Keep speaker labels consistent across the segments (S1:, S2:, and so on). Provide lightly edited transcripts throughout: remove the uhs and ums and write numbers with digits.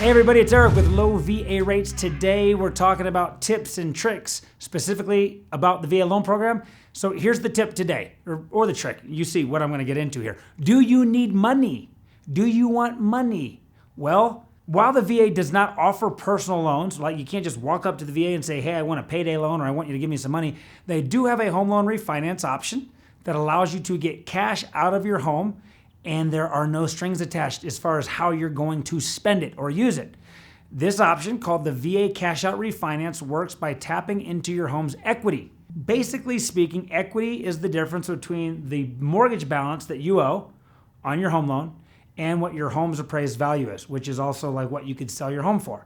S1: Hey everybody, it's Eric with Low VA Rates. Today we're talking about tips and tricks, specifically about the VA loan program. So here's the tip today, or the trick. You see what I'm going to get into here. Do you need money? Do you want money? Well, while the VA does not offer personal loans, like you can't just walk up to the VA and say, hey, I want a payday loan or I want you to give me some money, they do have a home loan refinance option that allows you to get cash out of your home, and there are no strings attached as far as how you're going to spend it or use it. This option, called the VA Cash Out Refinance, works by tapping into your home's equity. Basically speaking, equity is the difference between the mortgage balance that you owe on your home loan and what your home's appraised value is, which is also like what you could sell your home for.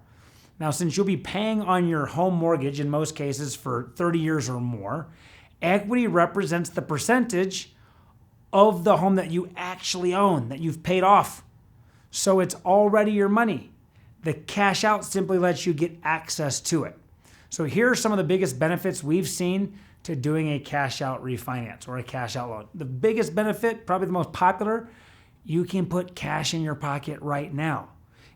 S1: Now, since you'll be paying on your home mortgage in most cases for 30 years or more, equity represents the percentage of the home that you actually own, that you've paid off. So it's already your money. The cash out simply lets you get access to it. So here are some of the biggest benefits we've seen to doing a cash out refinance or a cash out loan. The biggest benefit, probably the most popular, you can put cash in your pocket right now.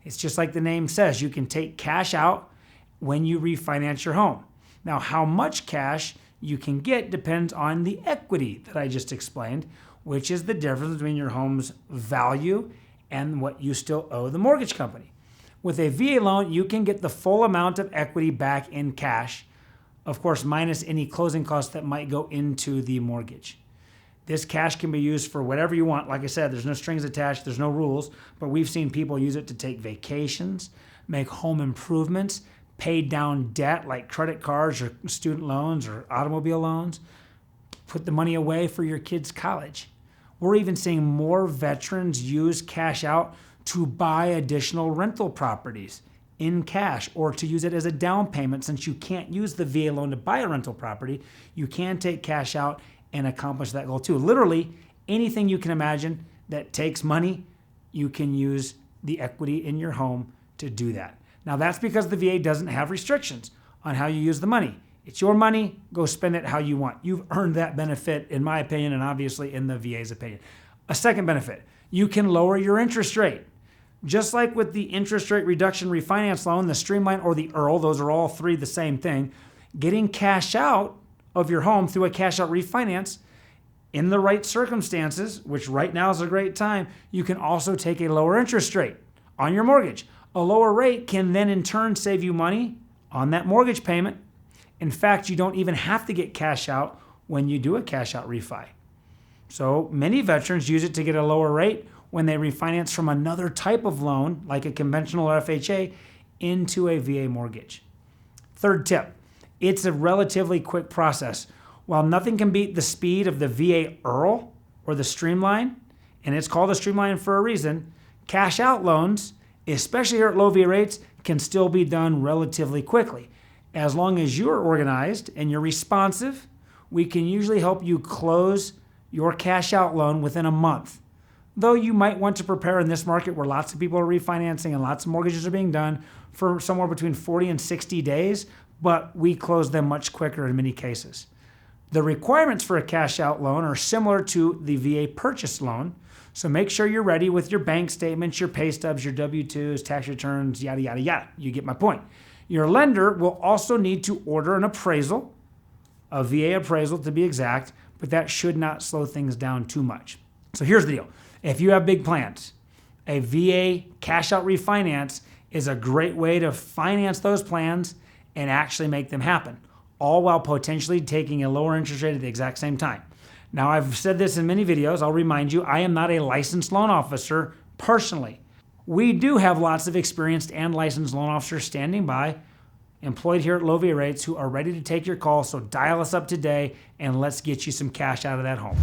S1: It's just like the name says, you can take cash out when you refinance your home. Now, how much cash you can get depends on the equity that I just explained, which is the difference between your home's value and what you still owe the mortgage company. With a VA loan, you can get the full amount of equity back in cash, of course, minus any closing costs that might go into the mortgage. This cash can be used for whatever you want. Like I said, there's no strings attached, there's no rules, but we've seen people use it to take vacations, make home improvements, pay down debt like credit cards or student loans or automobile loans, put the money away for your kids' college. We're even seeing more veterans use cash out to buy additional rental properties in cash or to use it as a down payment. Since you can't use the VA loan to buy a rental property, you can take cash out and accomplish that goal too. Literally, anything you can imagine that takes money, you can use the equity in your home to do that. Now, that's because the VA doesn't have restrictions on how you use the money. It's your money, go spend it how you want. You've earned that benefit, in my opinion, and obviously in the VA's opinion. A second benefit, you can lower your interest rate. Just like with the interest rate reduction refinance loan, the Streamline or the EARL, those are all three the same thing. Getting cash out of your home through a cash out refinance in the right circumstances, which right now is a great time, you can also take a lower interest rate on your mortgage. A lower rate can then in turn save you money on that mortgage payment. In fact, you don't even have to get cash out when you do a cash out refi. So many veterans use it to get a lower rate when they refinance from another type of loan, like a conventional or FHA, into a VA mortgage. Third tip, it's a relatively quick process. While nothing can beat the speed of the VA EARL or the Streamline, and it's called a Streamline for a reason, cash out loans, especially here at low VA rates, can still be done relatively quickly. As long as you're organized and you're responsive, we can usually help you close your cash out loan within a month. Though you might want to prepare in this market where lots of people are refinancing and lots of mortgages are being done for somewhere between 40 and 60 days, but we close them much quicker in many cases. The requirements for a cash out loan are similar to the VA purchase loan, so make sure you're ready with your bank statements, your pay stubs, your W-2s, tax returns, yada, yada, yada. You get my point. Your lender will also need to order an appraisal, a VA appraisal to be exact, but that should not slow things down too much. So here's the deal. If you have big plans, a VA cash out refinance is a great way to finance those plans and actually make them happen, all while potentially taking a lower interest rate at the exact same time. Now, I've said this in many videos. I'll remind you, I am not a licensed loan officer personally. We do have lots of experienced and licensed loan officers standing by, employed here at Low VA Rates, who are ready to take your call. So dial us up today and let's get you some cash out of that home.